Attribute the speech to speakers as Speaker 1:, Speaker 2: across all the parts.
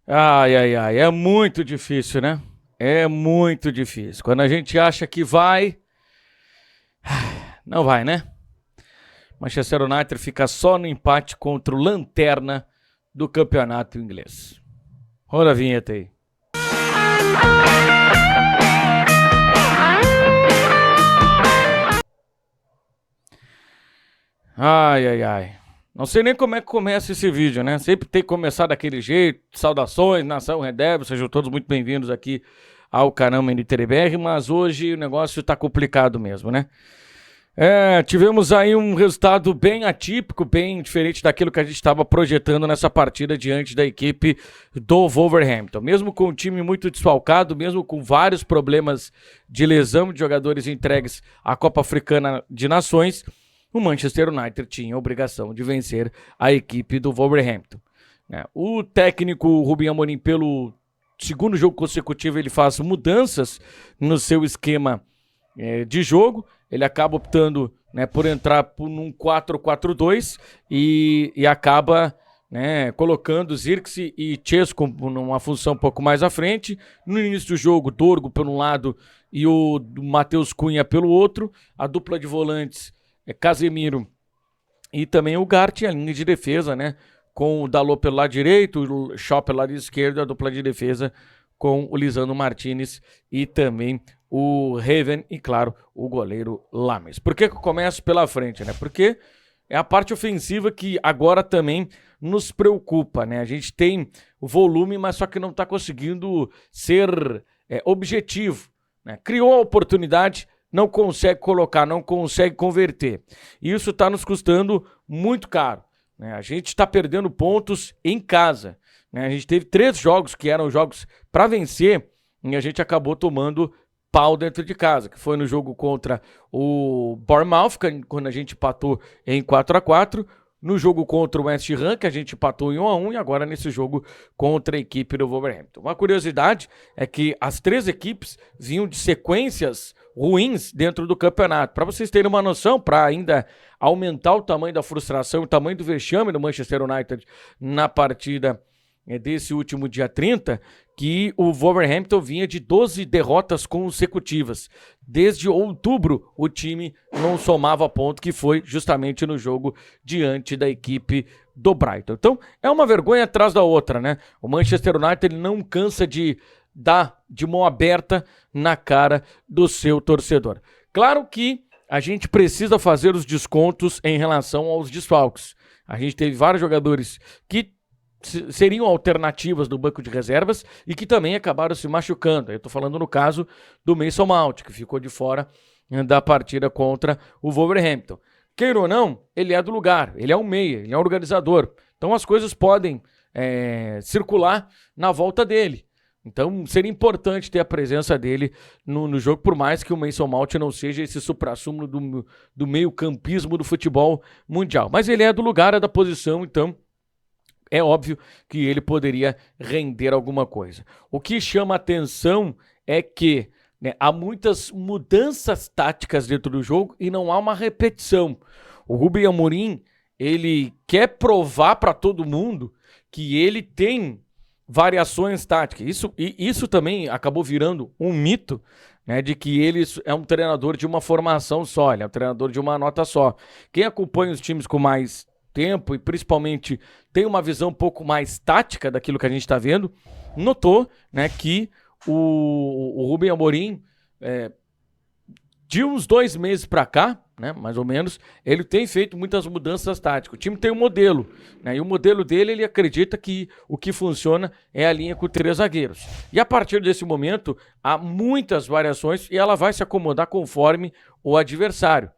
Speaker 1: Ai, ai, ai, é muito difícil, né? É muito difícil. Quando a gente acha que vai, não vai, né? Manchester United fica só no empate contra o lanterna do campeonato inglês. Roda a vinheta aí. Ai, ai, ai. Não sei nem como é que começa esse vídeo, né? Sempre tem que começar daquele jeito. Saudações, nação Red Devil, sejam todos muito bem-vindos aqui ao canal NTRBR, mas hoje o negócio tá complicado mesmo, né? Tivemos aí um resultado bem atípico, bem diferente daquilo que a gente estava projetando nessa partida diante da equipe do Wolverhampton. Mesmo com um time muito desfalcado, mesmo com vários problemas de lesão de jogadores entregues à Copa Africana de Nações, o Manchester United tinha a obrigação de vencer a equipe do Wolverhampton. O técnico Ruben Amorim, pelo segundo jogo consecutivo, ele faz mudanças no seu esquema de jogo. Ele acaba optando, por entrar num 4-4-2 e acaba colocando Zirkzee e Chesco numa função um pouco mais à frente. No início do jogo, Dorgo por um lado e o Matheus Cunha pelo outro. A dupla de volantes Casemiro e também o Ugarte, a linha de defesa, com o Dalot pelo lado direito, o Shaw pelo lado esquerdo, a dupla de defesa com o Lisandro Martinez e também o Raven e, claro, o goleiro Lames. Por que eu começo pela frente, Porque é a parte ofensiva que agora também nos preocupa, A gente tem o volume, mas só que não está conseguindo ser objetivo, Criou a oportunidade, não consegue colocar, não consegue converter. E isso está nos custando muito caro, A gente está perdendo pontos em casa, A gente teve 3 jogos que eram jogos para vencer e a gente acabou tomando pau dentro de casa, que foi no jogo contra o Bournemouth, quando a gente empatou em 4-4, no jogo contra o West Ham, que a gente empatou em 1-1, e agora nesse jogo contra a equipe do Wolverhampton. Uma curiosidade é que as 3 equipes vinham de sequências ruins dentro do campeonato. Para vocês terem uma noção, para ainda aumentar o tamanho da frustração, o tamanho do vexame do Manchester United na partida desse último dia 30, que o Wolverhampton vinha de 12 derrotas consecutivas. Desde outubro, o time não somava ponto, que foi justamente no jogo diante da equipe do Brighton. Então, é uma vergonha atrás da outra, O Manchester United não cansa de dar de mão aberta na cara do seu torcedor. Claro que a gente precisa fazer os descontos em relação aos desfalques. A gente teve vários jogadores que seriam alternativas do banco de reservas e que também acabaram se machucando. Eu estou falando no caso do Mason Mount, que ficou de fora da partida contra o Wolverhampton. Queira ou não, ele é do lugar, ele é um meia, ele é um organizador. Então as coisas podem circular na volta dele. Então seria importante ter a presença dele no jogo, por mais que o Mason Mount não seja esse suprassumo do meio-campismo do futebol mundial. Mas ele é do lugar, é da posição, então é óbvio que ele poderia render alguma coisa. O que chama atenção é que há muitas mudanças táticas dentro do jogo e não há uma repetição. O Ruben Amorim, ele quer provar para todo mundo que ele tem variações táticas. Isso também acabou virando um mito, de que ele é um treinador de uma formação só, ele é um treinador de uma nota só. Quem acompanha os times com mais tempo e principalmente tem uma visão um pouco mais tática daquilo que a gente está vendo, notou que o Ruben Amorim, de uns 2 meses para cá, mais ou menos, ele tem feito muitas mudanças táticas. O time tem um modelo, e o modelo dele, ele acredita que o que funciona é a linha com 3 zagueiros. E a partir desse momento, há muitas variações e ela vai se acomodar conforme o adversário.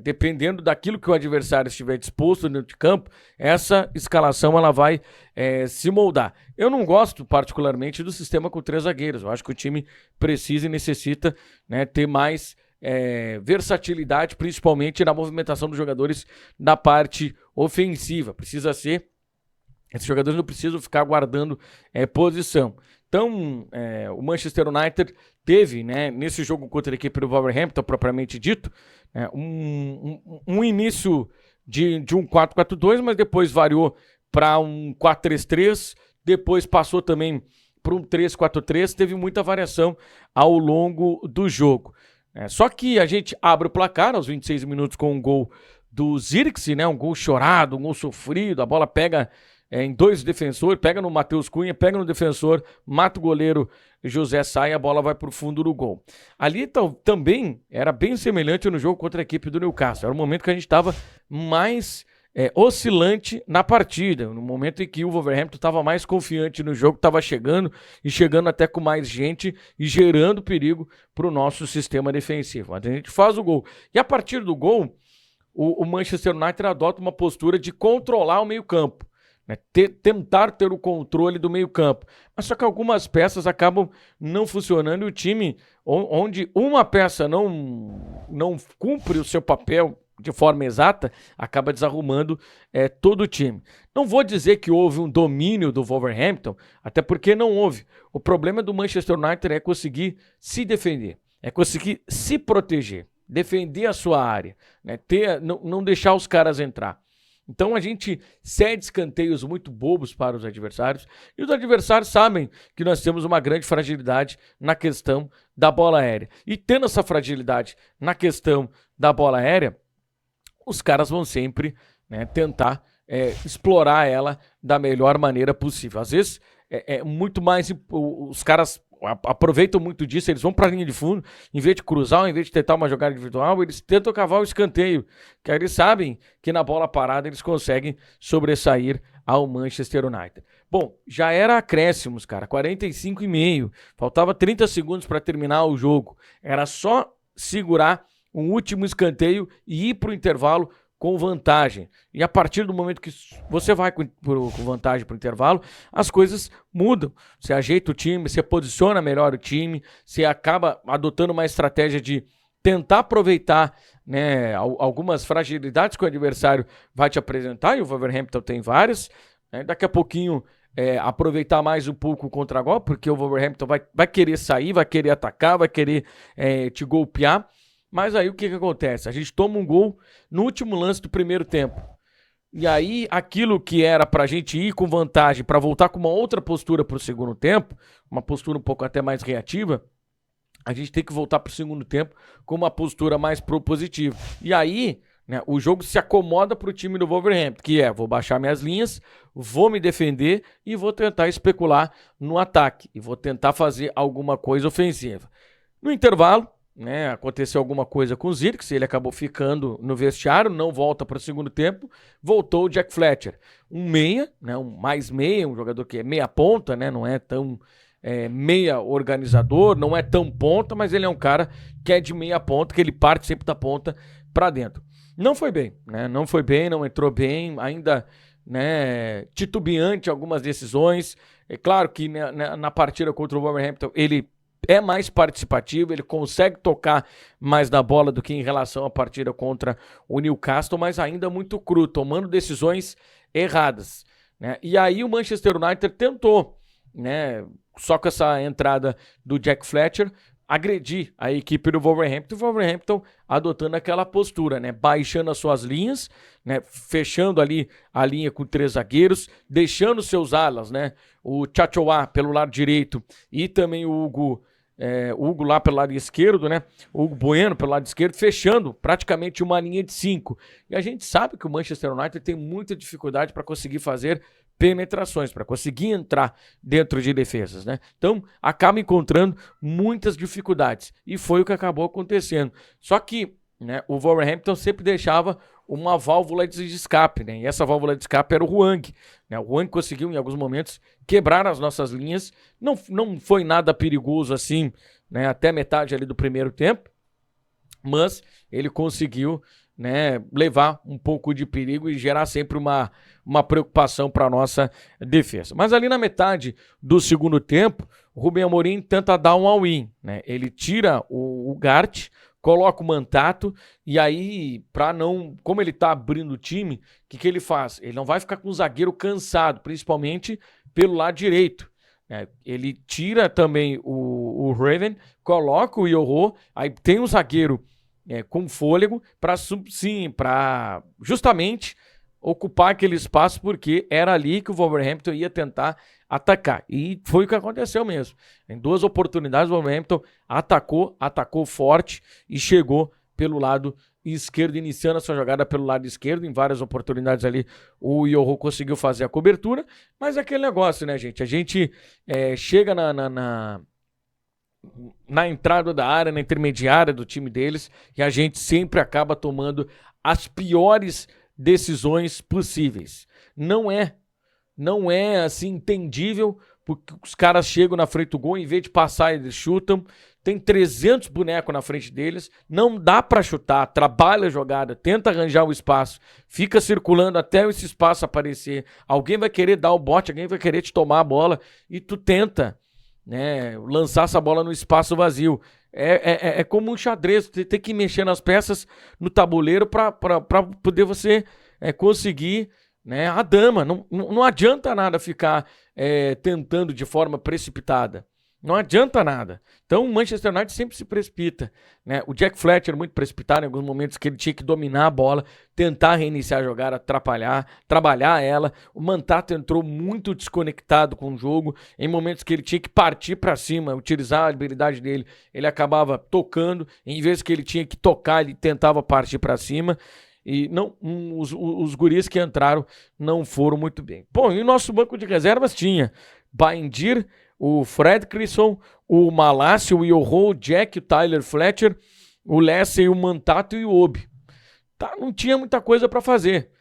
Speaker 1: Dependendo daquilo que o adversário estiver disposto dentro de campo, essa escalação ela vai se moldar. Eu não gosto particularmente do sistema com 3 zagueiros. Eu acho que o time precisa e necessita ter mais versatilidade, principalmente na movimentação dos jogadores na parte ofensiva. Esses jogadores não precisam ficar guardando posição. Então, o Manchester United teve, nesse jogo contra a equipe do Wolverhampton, propriamente dito, um início de um 4-4-2, mas depois variou para um 4-3-3, depois passou também para um 3-4-3, teve muita variação ao longo do jogo. Só que a gente abre o placar aos 26 minutos com um gol do Zirkzee, né? Um gol chorado, um gol sofrido, a bola pega em dois defensores, pega no Matheus Cunha, pega no defensor, mata o goleiro José Sá e a bola vai para o fundo do gol. Ali também era bem semelhante no jogo contra a equipe do Newcastle, era o momento que a gente estava mais oscilante na partida, no momento em que o Wolverhampton estava mais confiante no jogo, estava chegando e chegando até com mais gente e gerando perigo para o nosso sistema defensivo. Mas a gente faz o gol. E a partir do gol, o Manchester United adota uma postura de controlar o meio-campo, né? Tentar ter o controle do meio-campo. Mas só que algumas peças acabam não funcionando e o time, onde uma peça não cumpre o seu papel de forma exata, acaba desarrumando todo o time. Não vou dizer que houve um domínio do Wolverhampton, até porque não houve. O problema do Manchester United é conseguir se defender, é conseguir se proteger, defender a sua área, né? Não deixar os caras entrar. Então a gente cede escanteios muito bobos para os adversários e os adversários sabem que nós temos uma grande fragilidade na questão da bola aérea. E tendo essa fragilidade na questão da bola aérea, os caras vão sempre, né, tentar explorar ela da melhor maneira possível. Às vezes é muito mais... Os caras aproveitam muito disso, eles vão para a linha de fundo, em vez de cruzar, em vez de tentar uma jogada individual, eles tentam cavar o escanteio, que aí eles sabem que na bola parada eles conseguem sobressair ao Manchester United. Bom, já era acréscimos, cara, 45,5, faltava 30 segundos para terminar o jogo, era só segurar um último escanteio e ir para o intervalo com vantagem. E a partir do momento que você vai com vantagem para o intervalo, as coisas mudam. Você ajeita o time, você posiciona melhor o time, você acaba adotando uma estratégia de tentar aproveitar, né, algumas fragilidades que o adversário vai te apresentar, e o Wolverhampton tem várias. Né? Daqui a pouquinho aproveitar mais um pouco o contra-golpe, porque o Wolverhampton vai querer sair, vai querer atacar, vai querer te golpear. Mas aí o que acontece? A gente toma um gol no último lance do primeiro tempo. E aí aquilo que era pra gente ir com vantagem, pra voltar com uma outra postura pro segundo tempo, uma postura um pouco até mais reativa, a gente tem que voltar pro segundo tempo com uma postura mais propositiva. E aí, né, o jogo se acomoda pro time do Wolverhampton, que vou baixar minhas linhas, vou me defender e vou tentar especular no ataque. E vou tentar fazer alguma coisa ofensiva. No intervalo, né, aconteceu alguma coisa com o Zirkzee, ele acabou ficando no vestiário, não volta para o segundo tempo, voltou o Jack Fletcher, um meia, né, um mais meia, um jogador que é meia ponta, né, não é tão meia organizador, não é tão ponta, mas ele é um cara que é de meia ponta, que ele parte sempre da ponta para dentro. Não foi bem, né, não foi bem, não entrou bem, ainda, né, titubeante algumas decisões. É claro que na partida contra o Wolverhampton ele é mais participativo, ele consegue tocar mais na bola do que em relação à partida contra o Newcastle, mas ainda muito cru, tomando decisões erradas, né? E aí o Manchester United tentou, né, só com essa entrada do Jack Fletcher, agredir a equipe do Wolverhampton, e o Wolverhampton adotando aquela postura, né, baixando as suas linhas, né, fechando ali a linha com 3 zagueiros, deixando seus alas, né, o Chachoá pelo lado direito e também o Hugo lá pelo lado esquerdo, né? O Hugo Bueno pelo lado esquerdo, fechando praticamente uma linha de 5. E a gente sabe que o Manchester United tem muita dificuldade para conseguir fazer penetrações, para conseguir entrar dentro de defesas, né? Então, acaba encontrando muitas dificuldades. E foi o que acabou acontecendo. Só que, né, o Wolverhampton sempre deixava uma válvula de escape, né? E essa válvula de escape era o Hwang, né? O Hwang conseguiu, em alguns momentos, quebrar as nossas linhas. Não foi nada perigoso assim, né? Até metade ali do primeiro tempo, mas ele conseguiu, né, levar um pouco de perigo e gerar sempre uma preocupação para a nossa defesa. Mas ali na metade do segundo tempo, o Rubem Amorim tenta dar um all-in, né? Ele tira o Gart, coloca o Mantato, e aí, como ele tá abrindo o time, o que ele faz? Ele não vai ficar com o zagueiro cansado, principalmente pelo lado direito, né? Ele tira também o Raven, coloca o Yoho, aí tem um zagueiro com fôlego para justamente ocupar aquele espaço, porque era ali que o Wolverhampton ia tentar atacar. E foi o que aconteceu mesmo. Em 2 oportunidades, o Wolverhampton atacou forte e chegou pelo lado esquerdo, iniciando a sua jogada pelo lado esquerdo. Em várias oportunidades ali, o Yoho conseguiu fazer a cobertura. Mas é aquele negócio, né, gente? A gente chega na entrada da área, na intermediária do time deles, e a gente sempre acaba tomando as piores decisões possíveis. Não é assim entendível, porque os caras chegam na frente do gol, em vez de passar, eles chutam. Tem 300 bonecos na frente deles, não dá pra chutar, trabalha a jogada, tenta arranjar o espaço, fica circulando até esse espaço aparecer. Alguém vai querer dar o bote, alguém vai querer te tomar a bola, e tu tenta, né, lançar essa bola no espaço vazio. É como um xadrez, você tem que mexer nas peças no tabuleiro para poder você conseguir, né, a dama. Não adianta nada ficar tentando de forma precipitada. Não adianta nada. Então o Manchester United sempre se precipita, né? O Jack Fletcher muito precipitado em alguns momentos que ele tinha que dominar a bola, tentar reiniciar a jogada, trabalhar ela. O Mantato entrou muito desconectado com o jogo, em momentos que ele tinha que partir para cima, utilizar a habilidade dele, ele acabava tocando, em vez que ele tinha que tocar, ele tentava partir para cima. E não, os guris que entraram não foram muito bem. Bom, e o nosso banco de reservas tinha Baindir, o Fred Crisson, o Malacia, o Yoho, o Jack, o Tyler Fletcher, o Leslie, o Mantato e o Obi. Tá, não tinha muita coisa para fazer.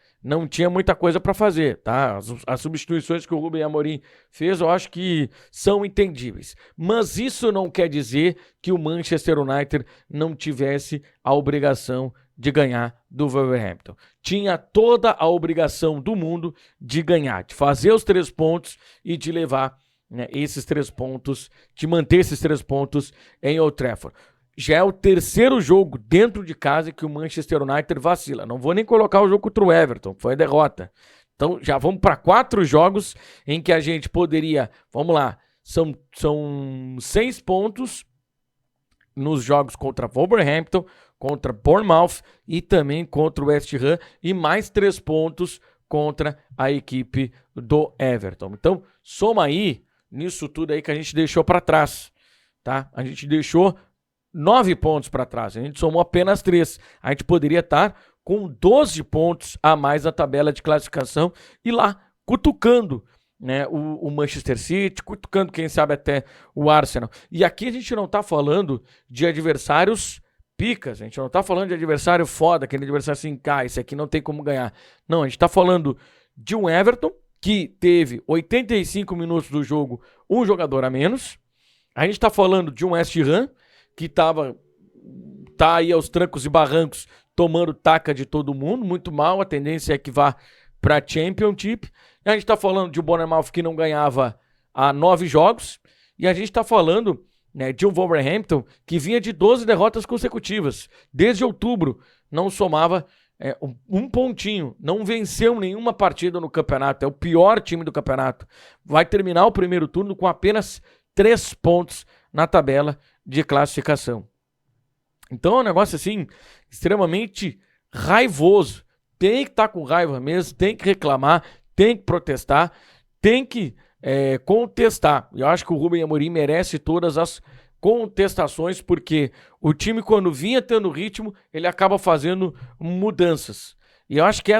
Speaker 1: Tá? As substituições que o Ruben Amorim fez, eu acho que são entendíveis. Mas isso não quer dizer que o Manchester United não tivesse a obrigação de ganhar do Wolverhampton. Tinha toda a obrigação do mundo de ganhar, de fazer os 3 pontos e de levar, né, esses 3 pontos, de manter esses 3 pontos em Old Trafford. Já é o 3º jogo dentro de casa que o Manchester United vacila. Não vou nem colocar o jogo contra o Everton, foi a derrota. Então já vamos para 4 jogos em que a gente poderia, vamos lá, são 6 pontos nos jogos contra Wolverhampton, contra Bournemouth e também contra o West Ham, e mais 3 pontos contra a equipe do Everton. Então, soma aí nisso tudo aí que a gente deixou para trás, tá? A gente deixou 9 pontos para trás, a gente somou apenas 3. A gente poderia estar com 12 pontos a mais na tabela de classificação e lá cutucando, né, o Manchester City, cutucando, quem sabe, até o Arsenal. E aqui a gente não tá falando de adversários picas, a gente não tá falando de adversário foda, aquele adversário assim, esse aqui não tem como ganhar. Não, a gente tá falando de um Everton que teve 85 minutos do jogo, um jogador a menos. A gente tá falando de um West Ham que tá aí aos trancos e barrancos, tomando taca de todo mundo, muito mal, a tendência é que vá para Championship. A gente tá falando de um Bournemouth que não ganhava há 9 jogos, e a gente tá falando, né, de um Wolverhampton que vinha de 12 derrotas consecutivas. Desde outubro não somava um pontinho, não venceu nenhuma partida no campeonato, é o pior time do campeonato. Vai terminar o primeiro turno com apenas 3 pontos na tabela de classificação. Então é um negócio assim extremamente raivoso. Tem que estar com raiva mesmo, tem que reclamar, tem que protestar, tem que contestar. Eu acho que o Ruben Amorim merece todas as contestações, porque o time, quando vinha tendo ritmo, ele acaba fazendo mudanças. E eu acho que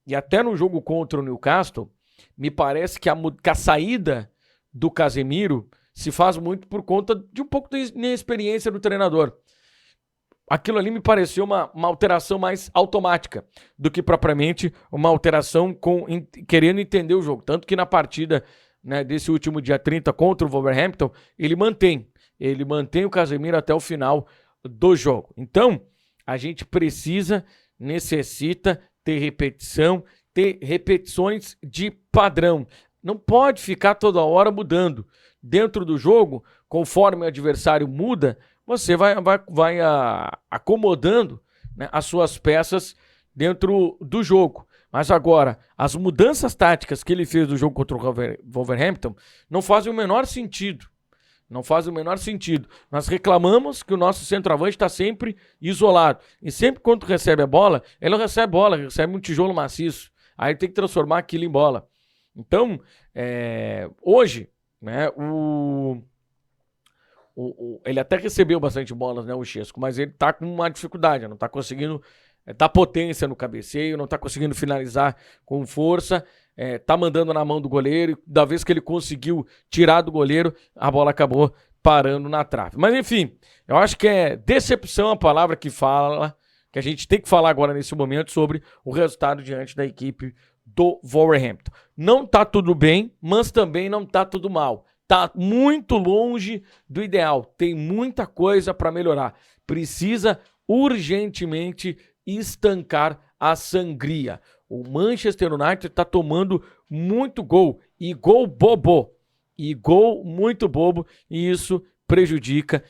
Speaker 1: e até no jogo contra o Newcastle, me parece que a saída do Casemiro se faz muito por conta de um pouco da inexperiência do treinador. Aquilo ali me pareceu uma alteração mais automática do que propriamente uma alteração querendo entender o jogo. Tanto que na partida, né, desse último dia 30 contra o Wolverhampton, ele mantém o Casemiro até o final do jogo. Então, a gente necessita ter repetições de padrão. Não pode ficar toda hora mudando. Dentro do jogo, conforme o adversário muda, você vai acomodando, né, as suas peças dentro do jogo. Mas agora, as mudanças táticas que ele fez no jogo contra o Wolverhampton não fazem o menor sentido. Nós reclamamos que o nosso centroavante está sempre isolado. E sempre quando recebe a bola, ele não recebe bola, ele recebe um tijolo maciço. Aí ele tem que transformar aquilo em bola. Então, Hoje, né, ele até recebeu bastante bolas, né, o Chesco, mas ele tá com uma dificuldade, não tá conseguindo dar potência no cabeceio, não tá conseguindo finalizar com força, tá mandando na mão do goleiro, e da vez que ele conseguiu tirar do goleiro, a bola acabou parando na trave. Mas enfim, eu acho que é decepção a palavra que fala, que a gente tem que falar agora nesse momento sobre o resultado diante da equipe do Wolverhampton. Não tá tudo bem, mas também não tá tudo mal. Tá muito longe do ideal. Tem muita coisa para melhorar. Precisa urgentemente estancar a sangria. O Manchester United tá tomando muito gol. E gol bobo. E gol muito bobo. E isso prejudica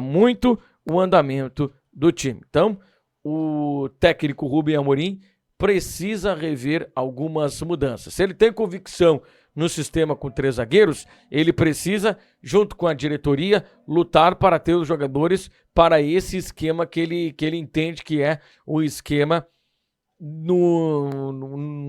Speaker 1: muito o andamento do time. Então, o técnico Rubem Amorim precisa rever algumas mudanças. Se ele tem convicção no sistema com 3 zagueiros, ele precisa, junto com a diretoria, lutar para ter os jogadores para esse esquema que ele entende que é o esquema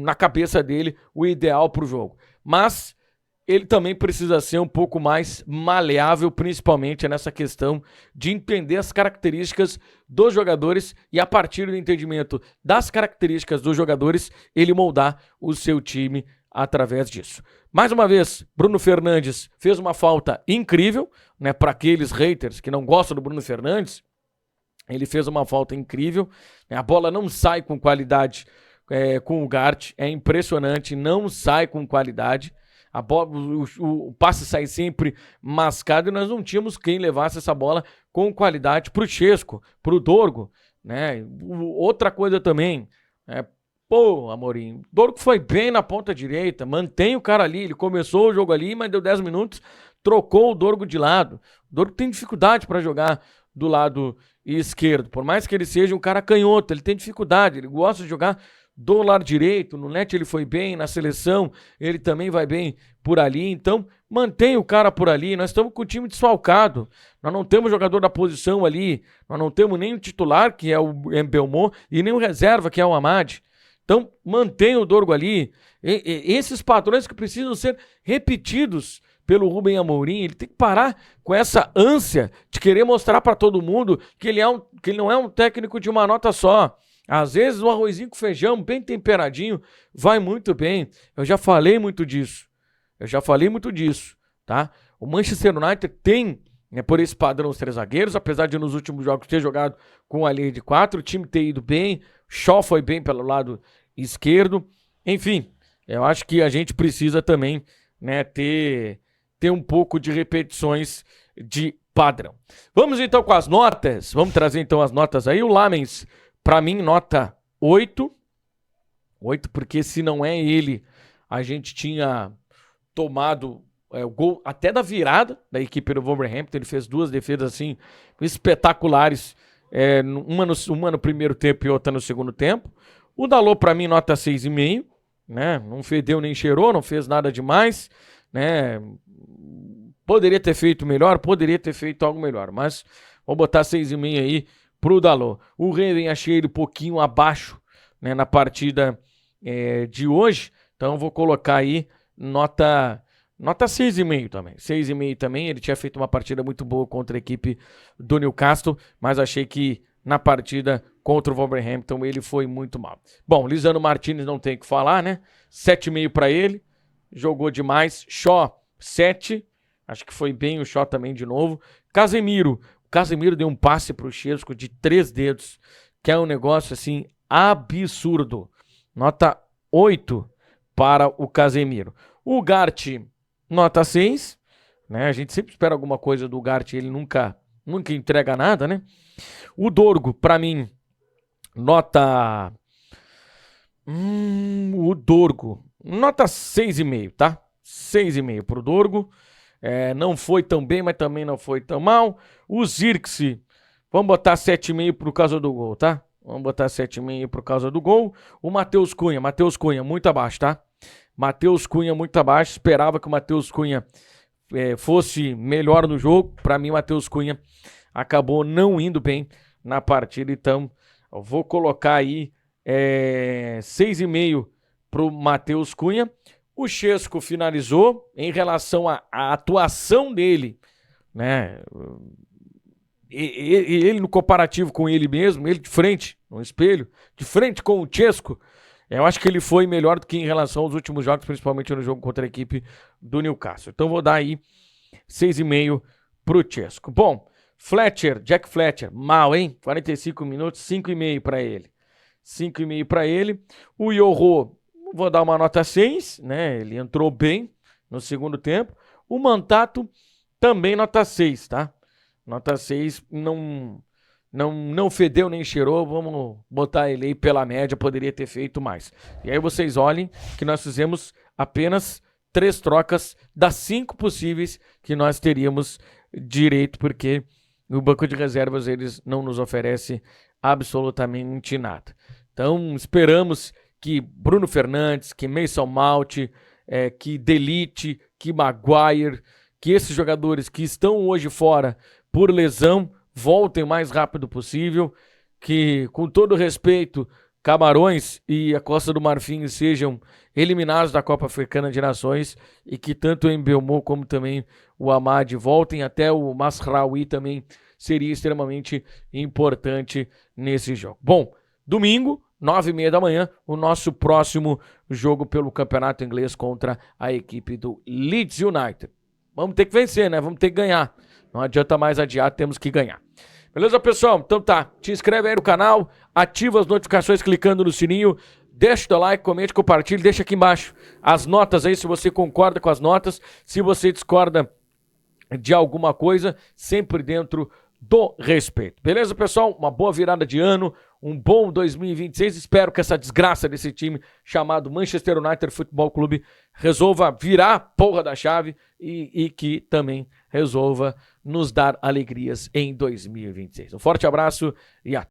Speaker 1: na cabeça dele, o ideal para o jogo. Mas ele também precisa ser um pouco mais maleável, principalmente nessa questão de entender as características dos jogadores e, a partir do entendimento das características dos jogadores, ele moldar o seu time através disso. Mais uma vez, Bruno Fernandes fez uma falta incrível, né, para aqueles haters que não gostam do Bruno Fernandes. Ele fez uma falta incrível, né, a bola não sai com qualidade com o Gart, é impressionante, não sai com qualidade. A bola, o passe sai sempre mascado e nós não tínhamos quem levasse essa bola com qualidade para o Chesco, para o Dorgo, né? Outra coisa também, Amorim, Dorgo foi bem na ponta direita, mantém o cara ali, ele começou o jogo ali, mas deu 10 minutos, trocou o Dorgo de lado. O Dorgo tem dificuldade para jogar do lado esquerdo, por mais que ele seja um cara canhoto, ele tem dificuldade, ele gosta de jogar do lado direito. No net ele foi bem, na seleção ele também vai bem por ali, então mantém o cara por ali. Nós estamos com o time desfalcado, nós não temos jogador da posição ali, nós não temos nem o titular, que é o Mbeumo, e nem o reserva, que é o Amad. Então mantém o Dorgo ali. Esses padrões que precisam ser repetidos pelo Rubem Amorim. Ele tem que parar com essa ânsia de querer mostrar para todo mundo que ele não é um técnico de uma nota só. Às vezes um arrozinho com feijão bem temperadinho vai muito bem. Eu já falei muito disso, tá? O Manchester United tem, né, por esse padrão, os 3 zagueiros, apesar de nos últimos jogos ter jogado com a linha de 4, o time ter ido bem, Shaw foi bem pelo lado esquerdo. Enfim, eu acho que a gente precisa também, né, ter um pouco de repetições de padrão. Vamos então com as notas. Vamos trazer então as notas aí. O Lamens, para mim, nota 8. 8, porque se não é ele, a gente tinha tomado o gol até da virada da equipe do Wolverhampton. Ele fez 2 defesas assim espetaculares, uma no primeiro tempo e outra no segundo tempo. O Dalot, para mim, nota 6,5, né? Não fedeu nem cheirou, não fez nada demais, né? Poderia ter feito melhor, poderia ter feito algo melhor, mas vou botar 6,5 aí pro Dalot. O Reven achei ele um pouquinho abaixo, né, na partida de hoje, então vou colocar aí nota 6,5 também. 6,5 também, ele tinha feito uma partida muito boa contra a equipe do Newcastle, mas achei que na partida contra o Wolverhampton ele foi muito mal. Bom, Lisandro Martinez não tem o que falar, né? 7,5 para ele, jogou demais. Shaw, 7, acho que foi bem o Shaw também de novo. Casemiro deu um passe pro Chesco de 3 dedos, que é um negócio assim absurdo. Nota 8 para o Casemiro. O Gart, nota 6, né? A gente sempre espera alguma coisa do Gart, ele nunca entrega nada, né? O Dorgo, para mim, nota 6,5, tá? 6,5 pro Dorgo. Não foi tão bem, mas também não foi tão mal. O Zirkzee, vamos botar 7,5 por causa do gol, tá? Vamos botar 7,5 por causa do gol. O Matheus Cunha, muito abaixo, tá? Matheus Cunha, muito abaixo. Esperava que o Matheus Cunha fosse melhor no jogo. Para mim, o Matheus Cunha acabou não indo bem na partida. Então, eu vou colocar aí 6,5 pro Matheus Cunha. O Chesco finalizou. Em relação à atuação dele, né? Ele no comparativo com ele mesmo, ele de frente, no espelho, de frente com o Chesco, eu acho que ele foi melhor do que em relação aos últimos jogos, principalmente no jogo contra a equipe do Newcastle. Então vou dar aí 6,5 pro Chesco. Bom, Jack Fletcher, mal, hein? 45 minutos, 5,5 para ele. 5,5 para ele. O Yoho, vou dar uma nota 6, né? Ele entrou bem no segundo tempo. O Mantato também nota 6, tá? Nota 6, não fedeu nem cheirou, vamos botar ele aí pela média, poderia ter feito mais. E aí vocês olhem que nós fizemos apenas 3 trocas das 5 possíveis que nós teríamos direito, porque no banco de reservas eles não nos oferecem absolutamente nada. Então esperamos que Bruno Fernandes, que Mason Mount, que Delite, que Maguire, que esses jogadores que estão hoje fora por lesão voltem o mais rápido possível, que com todo respeito Camarões e a Costa do Marfim sejam eliminados da Copa Africana de Nações e que tanto o Mbeumo como também o Amad voltem, até o Masraoui também seria extremamente importante nesse jogo. Bom, domingo, 9h30 da manhã, o nosso próximo jogo pelo Campeonato Inglês contra a equipe do Leeds United. Vamos ter que vencer, né? Vamos ter que ganhar. Não adianta mais adiar, temos que ganhar. Beleza, pessoal? Então tá, te inscreve aí no canal, ativa as notificações clicando no sininho, deixa o teu like, comente, compartilhe, deixa aqui embaixo as notas aí, se você concorda com as notas, se você discorda de alguma coisa, sempre dentro do respeito. Beleza, pessoal? Uma boa virada de ano, um bom 2026. Espero que essa desgraça desse time chamado Manchester United Football Club resolva virar a porra da chave e que também resolva nos dar alegrias em 2026. Um forte abraço e até.